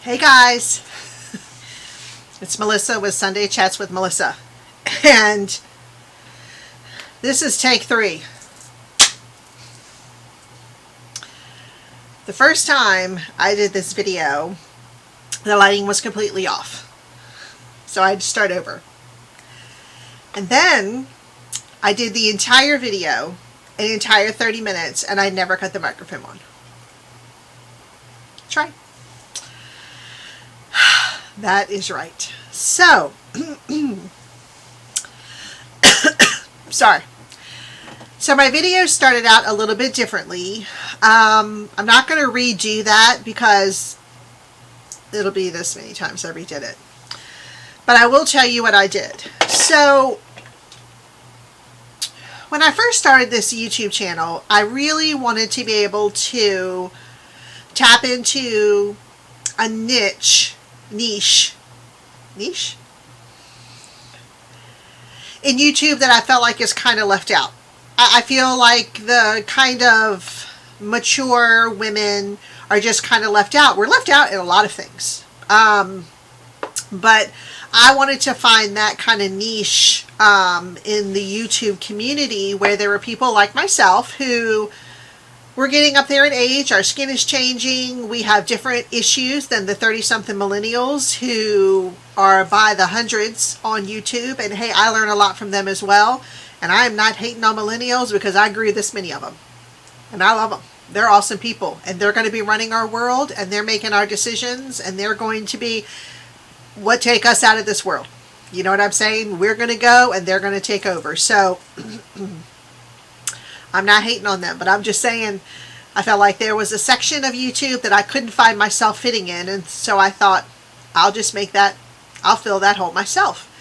Hey guys, it's Melissa with Sunday Chats with Melissa, and this is take 3. The first time I did this video, the lighting was completely off, so I had to start over. And then I did the entire video, an entire 30 minutes, and I never cut the microphone on. Try. That is right. So, sorry. So my video started out a little bit differently. I'm not going to redo that because it'll be this many times I redid it. But I will tell you what I did. So, when I first started this YouTube channel, I really wanted to be able to tap into a niche in YouTube that I felt like is kind of left out. I feel like the kind of mature women are just kind of left out. We're left out in a lot of things. But I wanted to find that kind of niche in the YouTube community where there were people like myself who we're getting up there in age, our skin is changing, we have different issues than the 30-something millennials who are by the hundreds on YouTube, and hey, I learn a lot from them as well, and I am not hating on millennials because I grew this many of them, and I love them. They're awesome people, and they're going to be running our world, and they're making our decisions, and they're going to be what take us out of this world. You know what I'm saying? We're going to go, and they're going to take over, so I'm not hating on them, but I'm just saying I felt like there was a section of YouTube that I couldn't find myself fitting in, and so I thought I'll fill that hole myself.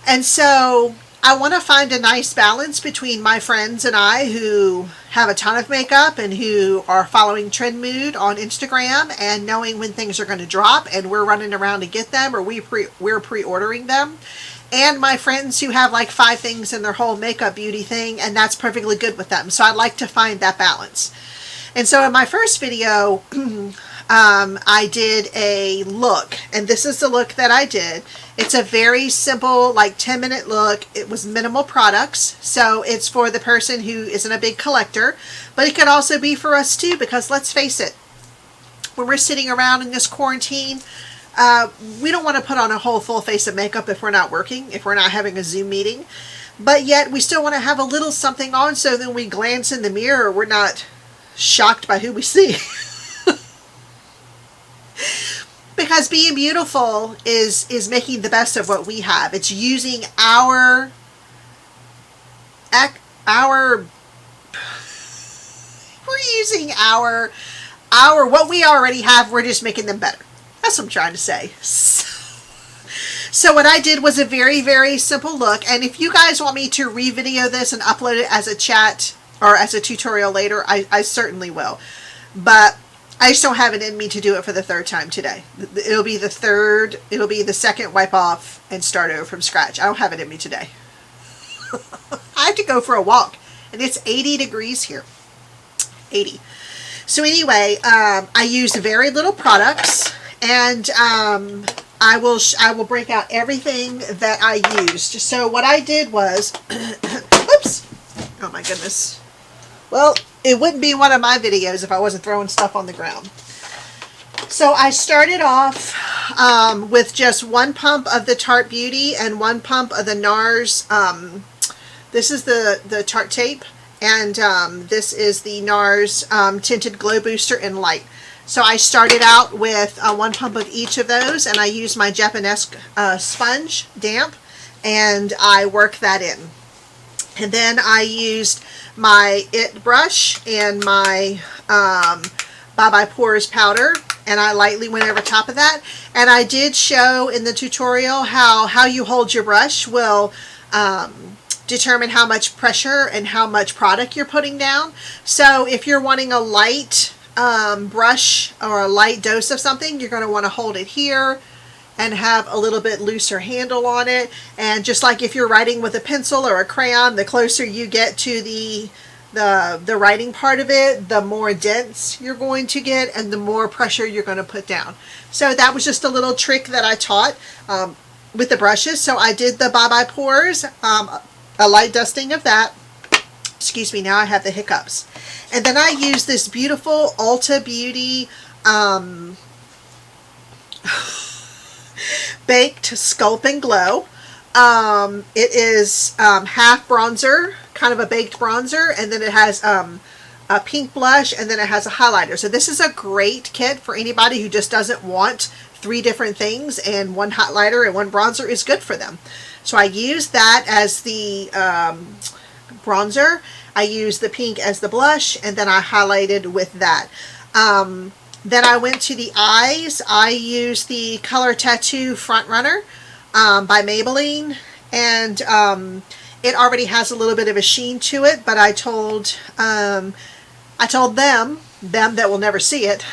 And so I want to find a nice balance between my friends and I who have a ton of makeup and who are following Trend Mood on Instagram and knowing when things are going to drop, and we're running around to get them, or we're pre-ordering them. And my friends who have like 5 things in their whole makeup beauty thing, and that's perfectly good with them. So I'd like to find that balance. And so in my first video, I did a look, and this is the look that I did. It's a very simple, like 10-minute look. It was minimal products, so it's for the person who isn't a big collector, but it could also be for us too, because let's face it, when we're sitting around in this quarantine, we don't want to put on a whole full face of makeup if we're not working, if we're not having a Zoom meeting, but yet we still want to have a little something on so then we glance in the mirror, we're not shocked by who we see. Because being beautiful is making the best of what we have. It's using our what we already have, we're just making them better. That's what I'm trying to say. So what I did was a very, very simple look. And if you guys want me to re-video this and upload it as a chat or as a tutorial later, I certainly will. But I just don't have it in me to do it for the 3rd time today. It'll be the 2nd wipe off and start over from scratch. I don't have it in me today. I have to go for a walk. And it's 80 degrees here. 80. So anyway, I used very little products. And I will break out everything that I used. So what I did was, oops, oh my goodness. Well, it wouldn't be one of my videos if I wasn't throwing stuff on the ground. So I started off with just 1 pump of the Tarte Beauty and 1 pump of the NARS. This is the Tarte tape, and this is the NARS Tinted Glow Booster in Light. So I started out with 1 pump of each of those, and I used my Japanese sponge, damp, and I worked that in. And then I used my IT brush and my Bye Bye Pores powder, and I lightly went over top of that. And I did show in the tutorial how you hold your brush will determine how much pressure and how much product you're putting down. So if you're wanting a light brush or a light dose of something, you're going to want to hold it here and have a little bit looser handle on it. And just like if you're writing with a pencil or a crayon, the closer you get to the writing part of it, the more dense you're going to get and the more pressure you're going to put down. So that was just a little trick that I taught with the brushes. So I did the Bye Bye Pores, a light dusting of that. Excuse me, now I have the hiccups. And then I used this beautiful Ulta Beauty Baked Sculpt and Glow. It is half bronzer, kind of a baked bronzer, and then it has a pink blush, and then it has a highlighter. So this is a great kit for anybody who just doesn't want 3 different things, and one highlighter and one bronzer is good for them. So I used that as the bronzer. I used the pink as the blush, and then I highlighted with that. Then I went to the eyes. I used the Color Tattoo Front Runner by Maybelline, and it already has a little bit of a sheen to it, but I told them that will never see it,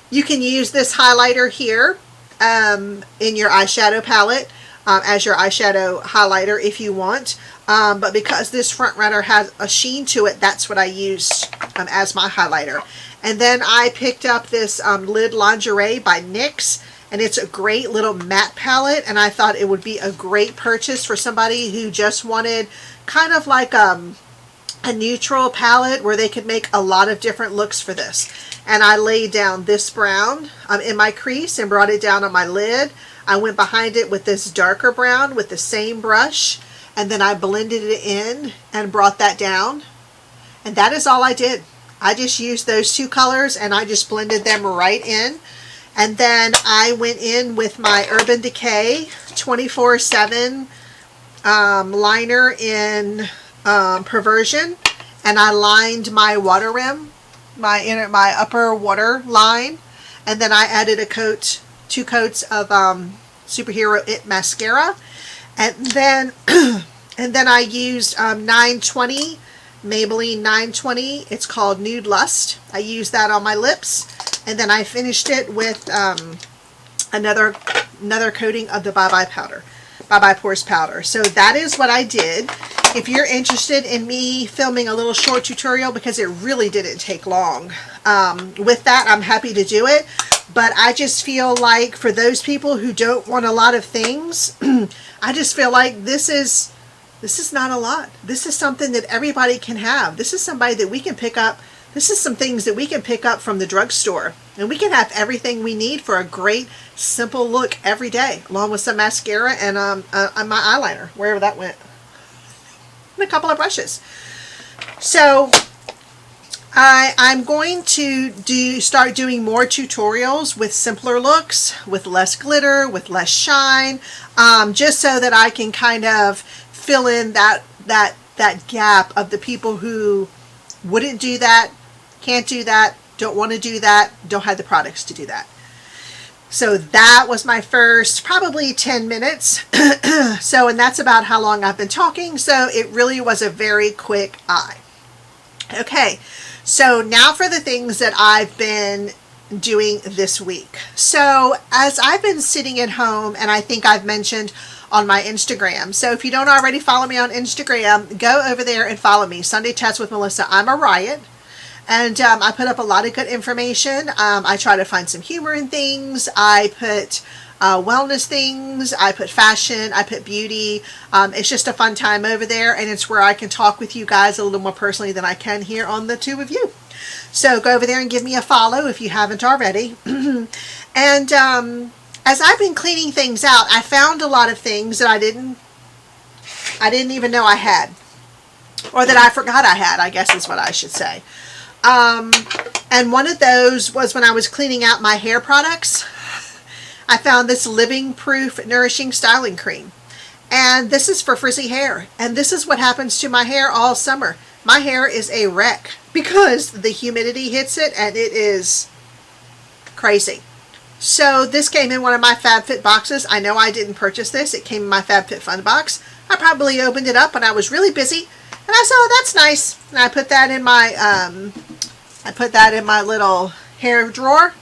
you can use this highlighter here in your eyeshadow palette as your eyeshadow highlighter if you want, but because this front runner has a sheen to it, that's what I used as my highlighter. And then I picked up this Lid Lingerie by NYX, and it's a great little matte palette, and I thought it would be a great purchase for somebody who just wanted kind of like a neutral palette where they could make a lot of different looks for this. And I laid down this brown in my crease and brought it down on my lid. I went behind it with this darker brown with the same brush, and then I blended it in and brought that down. And that is all I did. I just used those 2 colors and I just blended them right in. And then I went in with my Urban Decay 24/7 liner in Perversion, and I lined my water rim, my upper water line, and then I added 2 coats of Superhero It mascara, and then I used 920 Maybelline 920. It's called Nude Lust. I used that on my lips, and then I finished it with another coating of the Bye Bye powder, Bye Bye Pores powder. So that is what I did. If you're interested in me filming a little short tutorial, because it really didn't take long, with that I'm happy to do it. But I just feel like for those people who don't want a lot of things, I just feel like this is not a lot. This is something that everybody can have. This is somebody that we can pick up. This is some things that we can pick up from the drugstore, and we can have everything we need for a great simple look every day, along with some mascara and my eyeliner, wherever that went, and a couple of brushes. So I'm going to start doing more tutorials with simpler looks, with less glitter, with less shine, just so that I can kind of fill in that gap of the people who wouldn't do that, can't do that, don't want to do that, don't have the products to do that. So that was my first probably 10 minutes. So, and that's about how long I've been talking. So it really was a very quick eye. Okay, so now for the things that I've been doing this week. So as I've been sitting at home, and I think I've mentioned on my Instagram. So if you don't already follow me on Instagram, go over there and follow me. Sunday Chats with Melissa. I'm a riot. And I put up a lot of good information. I try to find some humor in things. I put wellness things. I put fashion. I put beauty. It's just a fun time over there. And it's where I can talk with you guys a little more personally than I can here on the 2 of you. So go over there and give me a follow if you haven't already. And as I've been cleaning things out, I found a lot of things that I didn't even know I had. Or that I forgot I had, I guess is what I should say. And one of those was when I was cleaning out my hair products. I found this Living Proof Nourishing Styling Cream. And this is for frizzy hair. And this is what happens to my hair all summer. My hair is a wreck because the humidity hits it and it is crazy. So this came in one of my FabFit boxes. I know I didn't purchase this. It came in my FabFitFun box. I probably opened it up when I was really busy. And I said, oh, that's nice. And I put that in my little hair drawer,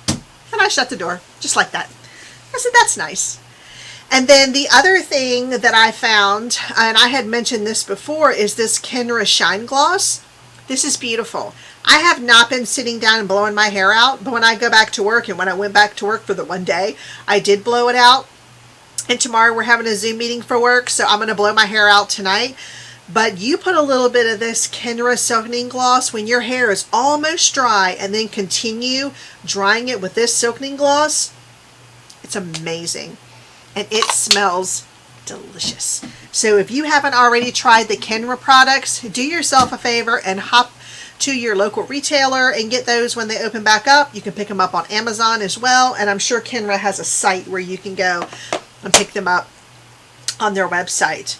and I shut the door just like that. I said, that's nice. And then the other thing that I found, and I had mentioned this before, is this Kenra Shine Gloss. This is beautiful. I have not been sitting down and blowing my hair out, but when I go back to work, and when I went back to work for the one day, I did blow it out. And tomorrow we're having a Zoom meeting for work, so I'm going to blow my hair out tonight. But you put a little bit of this Kenra Silkening Gloss when your hair is almost dry, and then continue drying it with this Silkening Gloss. It's amazing. And it smells delicious. So if you haven't already tried the Kenra products, do yourself a favor and hop to your local retailer and get those when they open back up. You can pick them up on Amazon as well, and I'm sure Kenra has a site where you can go and pick them up on their website.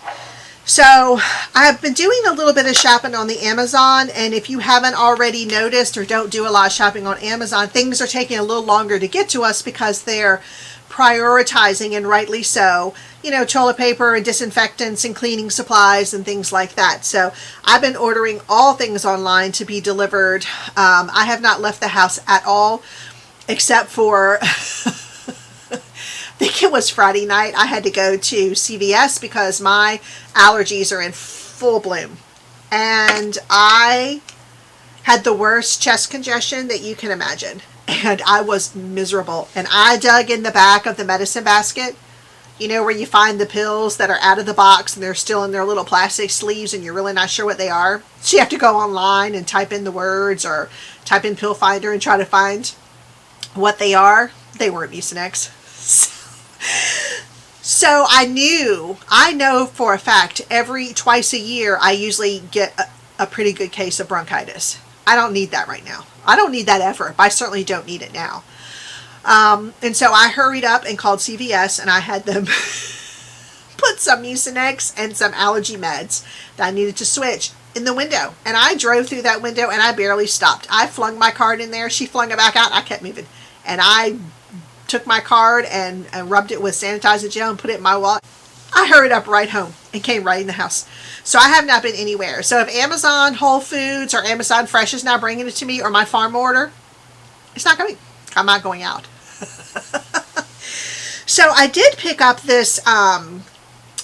So I've been doing a little bit of shopping on the Amazon, and if you haven't already noticed or don't do a lot of shopping on Amazon, things are taking a little longer to get to us because they're prioritizing, and rightly so, you know, toilet paper and disinfectants and cleaning supplies and things like that. So I've been ordering all things online to be delivered. I have not left the house at all, except for I think it was Friday night. I had to go to CVS because my allergies are in full bloom. And I had the worst chest congestion that you can imagine. And I was miserable. And I dug in the back of the medicine basket, you know, where you find the pills that are out of the box and they're still in their little plastic sleeves and you're really not sure what they are. So you have to go online and type in the words or type in Pill Finder and try to find what they are. They weren't Mucinex. So I know for a fact twice a year I usually get a pretty good case of bronchitis. I don't need that right now. I don't need that ever, but I certainly don't need it now. And so I hurried up and called CVS, and I had them put some Mucinex and some allergy meds that I needed to switch in the window. And I drove through that window and I barely stopped. I flung my card in there. She flung it back out. And I kept moving. And I took my card and rubbed it with sanitizer gel and put it in my wallet. I hurried up right home and came right in the house. So I have not been anywhere. So if Amazon Whole Foods or Amazon Fresh is not bringing it to me, or my farm order, it's not coming. I'm not going out. So I did pick up this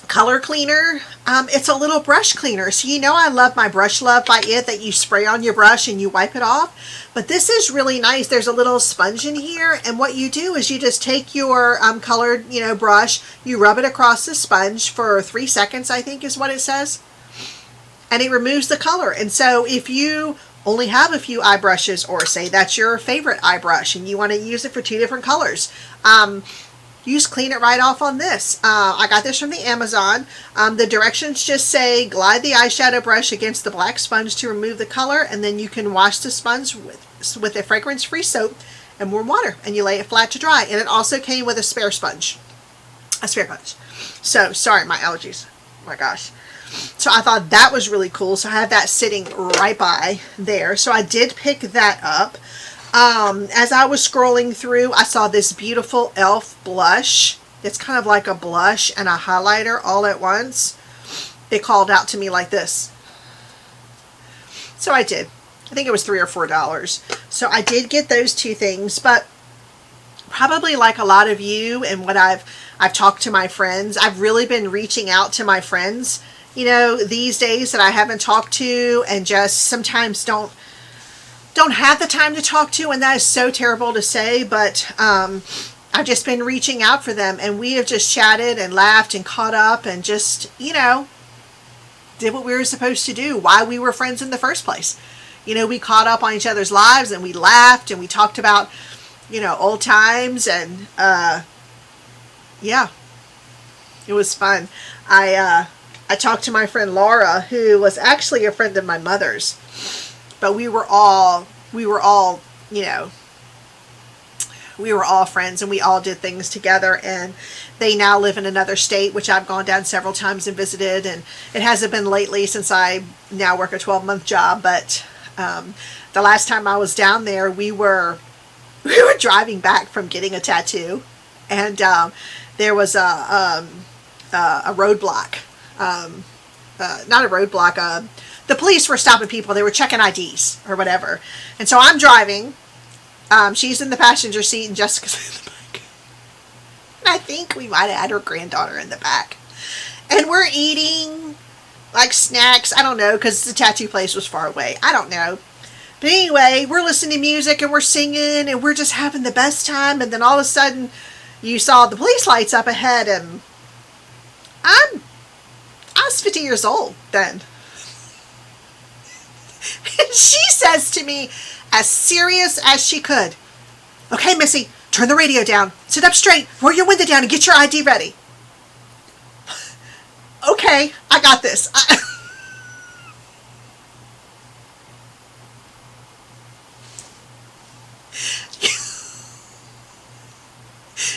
color cleaner. It's a little brush cleaner. So you know I love my Brush Love by It that you spray on your brush and you wipe it off. But this is really nice. There's a little sponge in here, and what you do is you just take your colored, you know, brush, you rub it across the sponge for 3 seconds, I think is what it says, and it removes the color. And so if you only have a few eye brushes, or say that's your favorite eye brush and you want to use it for 2 different colors, you just clean it right off on this. I got this from the Amazon. The directions just say glide the eyeshadow brush against the black sponge to remove the color, and then you can wash the sponge with a fragrance-free soap and warm water, and you lay it flat to dry. And it also came with a spare sponge. So, sorry, my allergies. Oh my gosh. So I thought that was really cool. So I have that sitting right by there. So I did pick that up. As I was scrolling through, I saw this beautiful e.l.f. blush. It's kind of like a blush and a highlighter all at once. It called out to me like this. So I did. I think it was $3 or $4. So I did get those 2 things, but probably like a lot of you and what I've talked to my friends, I've really been reaching out to my friends, you know, these days that I haven't talked to, and just sometimes don't have the time to talk to, and that is so terrible to say, but I've just been reaching out for them, and we have just chatted and laughed and caught up and just, you know, did what we were supposed to do, why we were friends in the first place. You know, we caught up on each other's lives, and we laughed, and we talked about, you know, old times, and yeah, it was fun. I talked to my friend Laura, who was actually a friend of my mother's. But we were all, you know, we were all friends, and we all did things together, and they now live in another state, which I've gone down several times and visited, and it hasn't been lately since I now work a 12-month job, but the last time I was down there, we were driving back from getting a tattoo, and there was a roadblock, not a roadblock, the police were stopping people. They were checking IDs or whatever. And so I'm driving. She's in the passenger seat and Jessica's in the back. And I think we might have had her granddaughter in the back. And we're eating like snacks. I don't know, because the tattoo place was far away. I don't know. But anyway, we're listening to music and we're singing and we're just having the best time. And then all of a sudden, you saw the police lights up ahead, and I was 50 years old then. And she says to me, as serious as she could, "Okay, Missy, turn the radio down, sit up straight, roll your window down, and get your ID ready." Okay, I got this.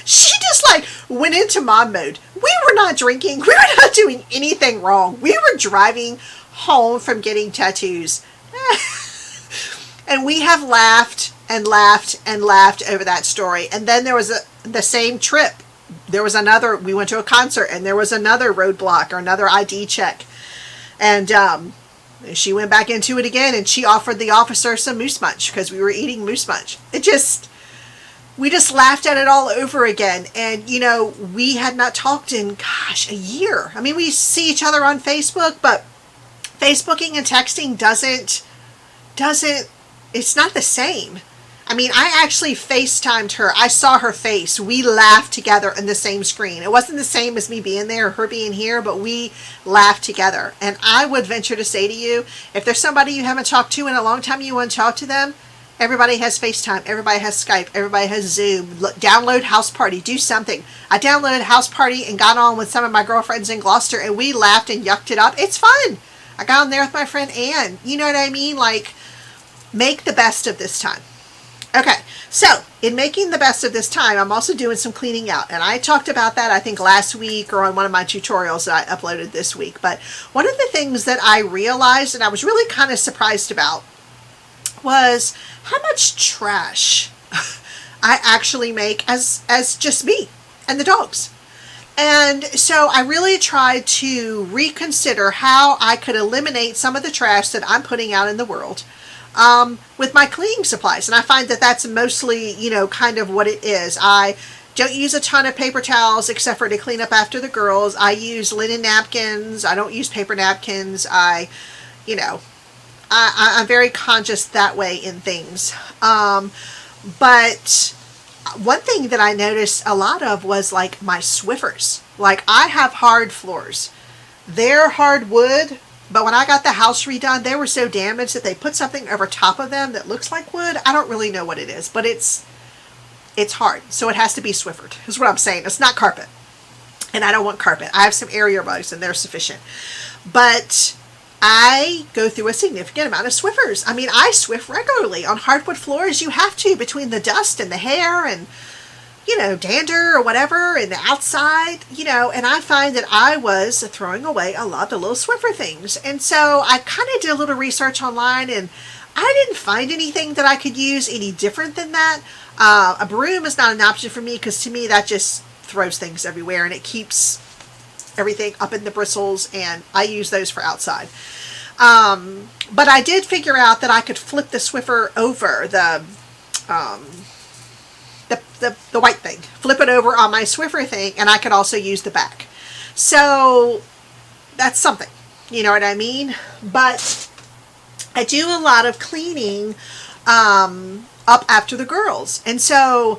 She just like went into mom mode. We were not drinking. We were not doing anything wrong. We were driving home from getting tattoos. And we have laughed and laughed and laughed over that story. And then there was the same trip. There was another, we went to a concert and there was another roadblock or another ID check. And she went back into it again and she offered the officer some moose munch because we were eating moose munch. We just laughed at it all over again. And, you know, we had not talked in, gosh, a year. I mean, we see each other on Facebook, but Facebooking and texting doesn't, it's not the same. I mean, I actually FaceTimed her. I saw her face. We laughed together in the same screen. It wasn't the same as me being there or her being here, but we laughed together. And I would venture to say to you, if there's somebody you haven't talked to in a long time, you want to talk to them, everybody has FaceTime. Everybody has Skype. Everybody has Zoom. Download House Party. Do something. I downloaded House Party and got on with some of my girlfriends in Gloucester, and we laughed and yucked it up. It's fun. I got on there with my friend Ann. You know what I mean? Like, make the best of this time. Okay, so in making the best of this time, I'm also doing some cleaning out. And I talked about that, I think, last week or on one of my tutorials that I uploaded this week. But one of the things that I realized and I was really kind of surprised about was how much trash I actually make as just me and the dogs. And so I really tried to reconsider how I could eliminate some of the trash that I'm putting out in the world with my cleaning supplies. And I find that that's mostly, you know, kind of what it is. I don't use a ton of paper towels except for to clean up after the girls. I use linen napkins. I don't use paper napkins. I'm very conscious that way in things. But one thing that I noticed a lot of was like my Swiffers. Like, I have hard floors. They're hardwood, but when I got the house redone, they were so damaged that they put something over top of them that looks like wood. I don't really know what it is, but it's hard. So it has to be Swiffered, is what I'm saying. It's not carpet. And I don't want carpet. I have some area rugs and they're sufficient. But I go through a significant amount of Swiffers. I mean, I Swift regularly. On hardwood floors, you have to, between the dust and the hair and, you know, dander or whatever, and the outside, you know, and I find that I was throwing away a lot of the little Swiffer things. And so I kind of did a little research online, and I didn't find anything that I could use any different than that. A broom is not an option for me because to me that just throws things everywhere and it keeps everything up in the bristles, and I use those for outside. But I did figure out that I could flip the Swiffer over, the white thing, flip it over on my Swiffer thing, and I could also use the back. So that's something, you know what I mean? But I do a lot of cleaning up after the girls. And so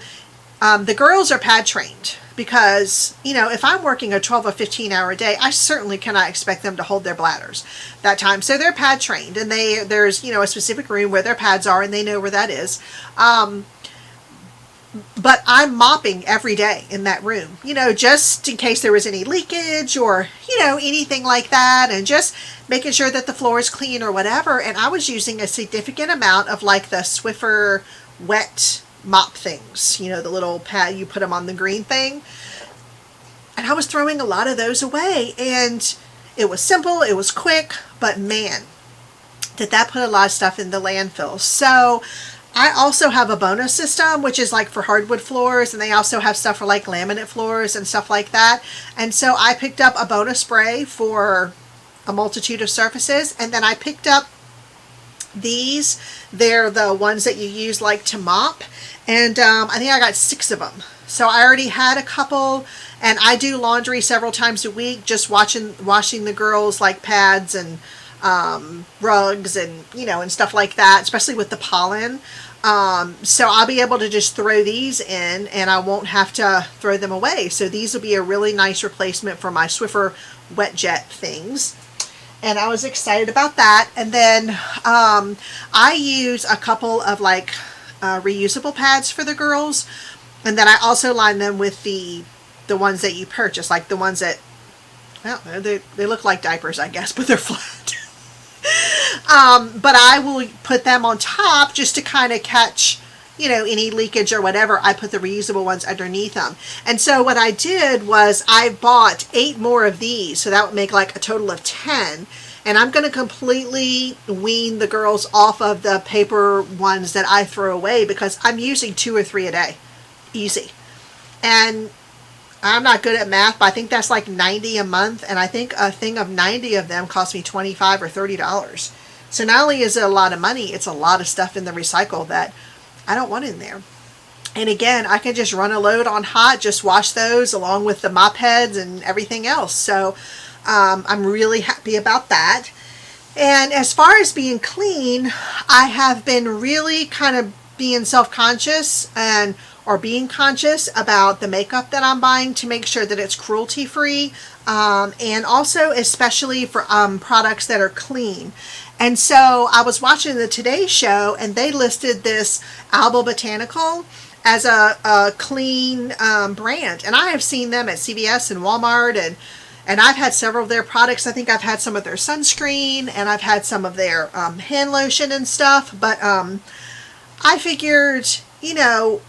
the girls are pad trained because, you know, if I'm working a 12 or 15 hour day, I certainly cannot expect them to hold their bladders that time. So they're pad trained, and there's, you know, a specific room where their pads are and they know where that is. But I'm mopping every day in that room, you know, just in case there was any leakage or, you know, anything like that, and just making sure that the floor is clean or whatever. And I was using a significant amount of like the Swiffer wet mop things, you know, the little pad, you put them on the green thing. And I was throwing a lot of those away, and it was simple, it was quick, but man, did that put a lot of stuff in the landfill. So I also have a bonus system, which is like for hardwood floors, and they also have stuff for like laminate floors and stuff like that. And so I picked up a bonus spray for a multitude of surfaces, and then I picked up these. They're the ones that you use like to mop, and I think I got 6 of them. So I already had a couple, and I do laundry several times a week, just washing the girls like pads and rugs and, you know, and stuff like that, especially with the pollen. So I'll be able to just throw these in and I won't have to throw them away. So these will be a really nice replacement for my Swiffer wet jet things. And I was excited about that. And then I use a couple of like reusable pads for the girls. And then I also line them with the ones that you purchase, like the ones that, well, they look like diapers, I guess, but they're flat. But I will put them on top just to kind of catch, you know, any leakage or whatever. I put the reusable ones underneath them. And so what I did was I bought 8 more of these. So that would make like a total of 10. And I'm going to completely wean the girls off of the paper ones that I throw away because I'm using 2 or 3 a day. Easy. And I'm not good at math, but I think that's like 90 a month. And I think a thing of 90 of them cost me $25 or $30. So not only is it a lot of money, it's a lot of stuff in the recycle that I don't want in there. And again, I can just run a load on hot, just wash those along with the mop heads and everything else. So I'm really happy about that. And as far as being clean, I have been really kind of being self-conscious or being conscious about the makeup that I'm buying to make sure that it's cruelty free, and also especially for products that are clean. And so I was watching the Today Show and they listed this Alba Botanical as a clean brand, and I have seen them at CVS and Walmart, and I've had several of their products. I think I've had some of their sunscreen and I've had some of their hand lotion and stuff, but I figured, you know,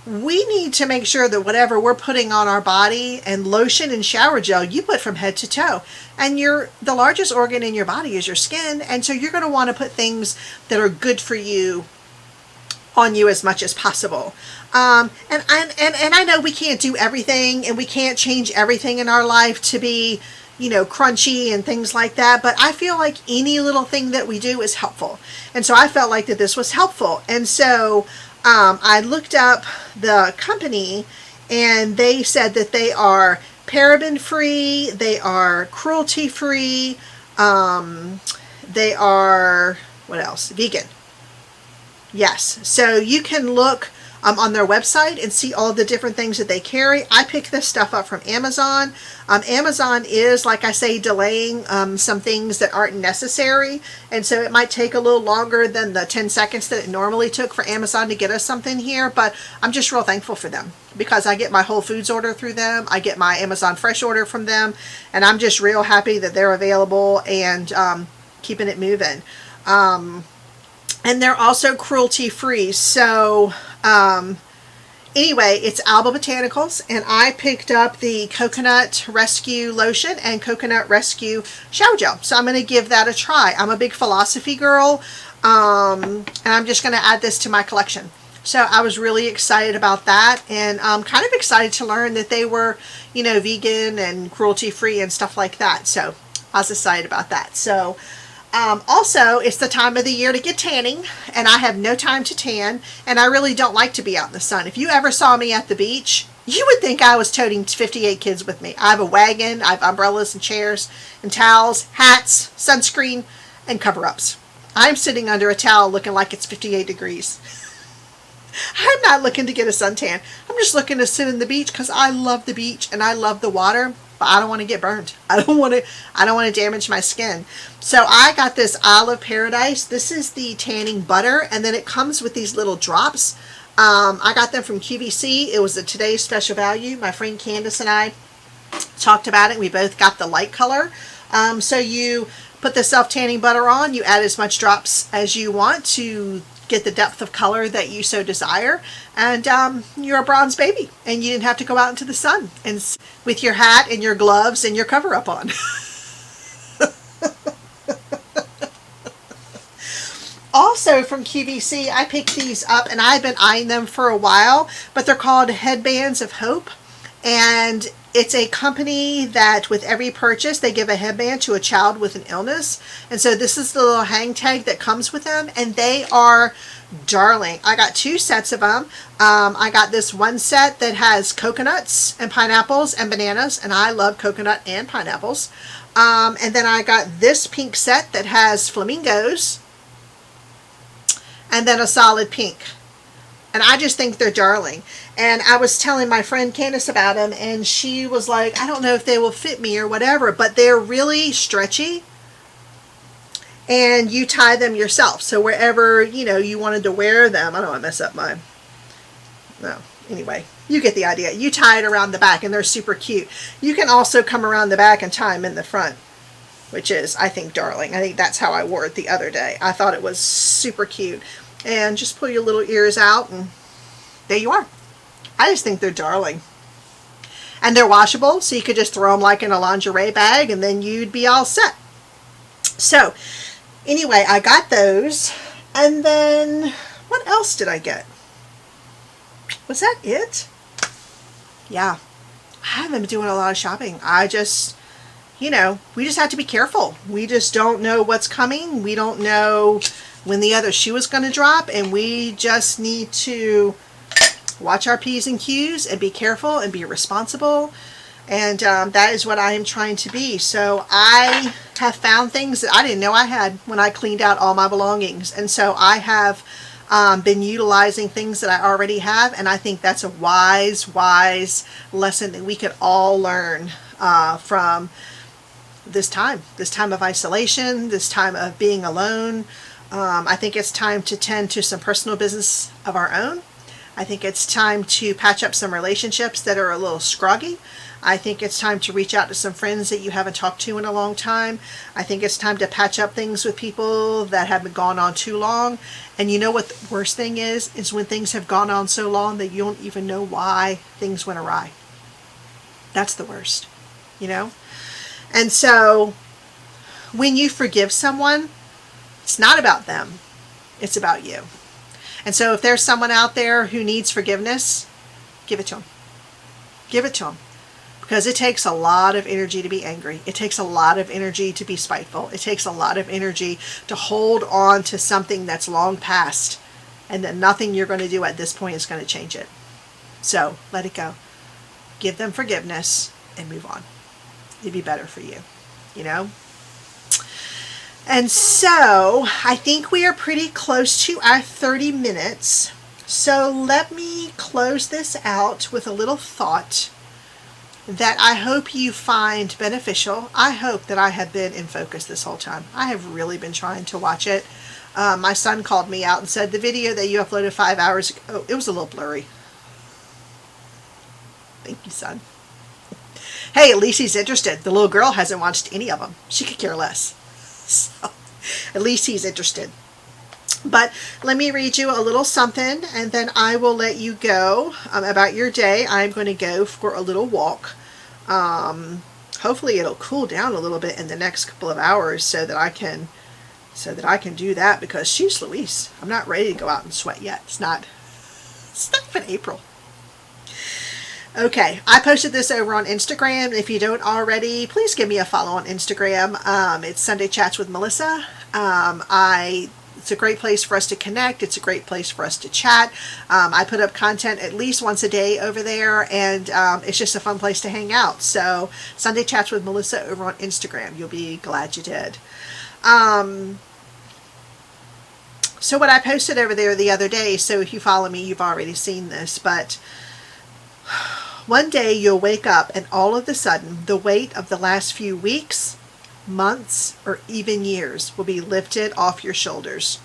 we need to make sure that whatever we're putting on our body, and lotion and shower gel you put from head to toe, and the largest organ in your body is your skin, and so you're going to want to put things that are good for you on you as much as possible. And I know we can't do everything and we can't change everything in our life to be, you know, crunchy and things like that, but I feel like any little thing that we do is helpful. And so I felt like that this was helpful. And so I looked up the company and they said that they are paraben free, they are cruelty free, they are, what else? Vegan. Yes. So you can look on their website and see all the different things that they carry. I picked this stuff up from Amazon. Amazon is, like I say, delaying some things that aren't necessary. And so it might take a little longer than the 10 seconds that it normally took for Amazon to get us something here. But I'm just real thankful for them because I get my Whole Foods order through them. I get my Amazon Fresh order from them. And I'm just real happy that they're available and keeping it moving. And they're also cruelty free. So anyway, it's Alba Botanicals, and I picked up the Coconut Rescue Lotion and Coconut Rescue Shower Gel. So I'm going to give that a try. I'm a big philosophy girl, and I'm just going to add this to my collection. So I was really excited about that, and I'm kind of excited to learn that they were, you know, vegan and cruelty free and stuff like that. So I was excited about that. So also, it's the time of the year to get tanning, and I have no time to tan, and I really don't like to be out in the sun. If you ever saw me at the beach, you would think I was toting 58 kids with me. I have a wagon, I have umbrellas and chairs and towels, hats, sunscreen, and cover-ups. I'm sitting under a towel looking like it's 58 degrees. I'm not looking to get a suntan. I'm just looking to sit in the beach because I love the beach and I love the water. But I don't want to get burned. I don't want to damage my skin. So I got this Isle of Paradise. This is the tanning butter, and then it comes with these little drops. I got them from QVC. It was a Today's Special Value. My friend Candace and I talked about it. We both got the light color. So you put the self-tanning butter on. You add as much drops as you want to get the depth of color that you so desire, and you're a bronze baby, and you didn't have to go out into the sun and with your hat and your gloves and your cover-up on. Also from QVC, I picked these up, and I've been eyeing them for a while, but they're called Headbands of Hope, and It's a company that with every purchase, they give a headband to a child with an illness. And so this is the little hang tag that comes with them. And they are darling. I got 2 sets of them. I got this one set that has coconuts and pineapples and bananas. And I love coconut and pineapples. And then I got this pink set that has flamingos. And then a solid pink. And I just think they're darling. And I was telling my friend Candace about them, and she was like, I don't know if they will fit me or whatever, but they're really stretchy. And you tie them yourself. So wherever, you wanted to wear them, I don't want to mess up mine. No, anyway, you get the idea. You tie it around the back, and they're super cute. You can also come around the back and tie them in the front, which is, I think, darling. I think that's how I wore it the other day. I thought it was super cute. And just pull your little ears out, and there you are. I just think they're darling. And they're washable, so you could just throw them like in a lingerie bag, and then you'd be all set. So, anyway, I got those. And then, what else did I get? Was that it? Yeah. I haven't been doing a lot of shopping. I just, we just have to be careful. We just don't know what's coming. We don't know when the other shoe is going to drop, and we just need to watch our P's and Q's and be careful and be responsible. And that is what I am trying to be. So I have found things that I didn't know I had when I cleaned out all my belongings. And so I have been utilizing things that I already have. And I think that's a wise lesson that we could all learn from this time of isolation, this time of being alone. I think it's time to tend to some personal business of our own. I think it's time to patch up some relationships that are a little scroggy. I think it's time to reach out to some friends that you haven't talked to in a long time. I think it's time to patch up things with people that have been gone on too long. And you know what the worst thing is when things have gone on so long that you don't even know why things went awry. That's the worst, And so when you forgive someone, it's not about them. It's about you. And so if there's someone out there who needs forgiveness, give it to them. Give it to them. Because it takes a lot of energy to be angry. It takes a lot of energy to be spiteful. It takes a lot of energy to hold on to something that's long past, and that nothing you're going to do at this point is going to change it. So let it go. Give them forgiveness and move on. It'd be better for you, And so I think we are pretty close to our 30 minutes. So let me close this out with a little thought that I hope you find beneficial. I hope that I have been in focus this whole time. I have really been trying to watch it. My son called me out and said the video that you uploaded 5 hours ago, it was a little blurry. Thank you, son. Hey, at least he's interested. The little girl hasn't watched any of them. She could care less. So, at least he's interested. But let me read you a little something, and then I will let you go about your day. I'm going to go for a little walk. Hopefully it'll cool down a little bit in the next couple of hours so that I can do that, because sheesh Louise, I'm not ready to go out and sweat yet. It's not even April. Okay, I posted this over on Instagram. If you don't already, please give me a follow on Instagram. It's Sunday Chats with Melissa. It's a great place for us to connect. It's a great place for us to chat. I put up content at least once a day over there, and it's just a fun place to hang out. So Sunday Chats with Melissa over on Instagram. You'll be glad you did. So what I posted over there the other day, so if you follow me, you've already seen this, but one day you'll wake up and all of a sudden the weight of the last few weeks, months, or even years will be lifted off your shoulders.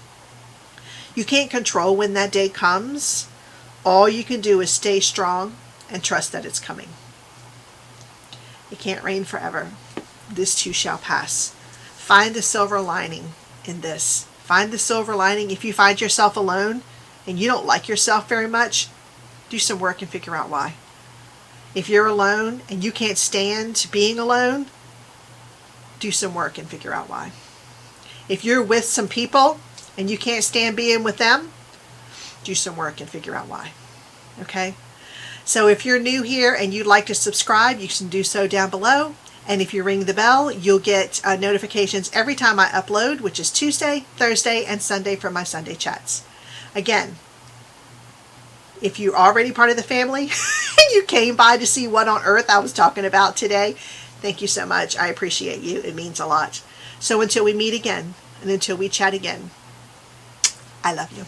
You can't control when that day comes. All you can do is stay strong and trust that it's coming. It can't rain forever. This too shall pass. Find the silver lining in this. Find the silver lining. If you find yourself alone and you don't like yourself very much, do some work and figure out why. If you're alone and you can't stand being alone, do some work and figure out why. If you're with some people and you can't stand being with them, do some work and figure out why. Okay? So if you're new here and you'd like to subscribe, you can do so down below. And if you ring the bell, you'll get notifications every time I upload, which is Tuesday, Thursday, and Sunday for my Sunday chats. Again, if you're already part of the family and you came by to see what on earth I was talking about today, thank you so much. I appreciate you. It means a lot. So until we meet again and until we chat again, I love you.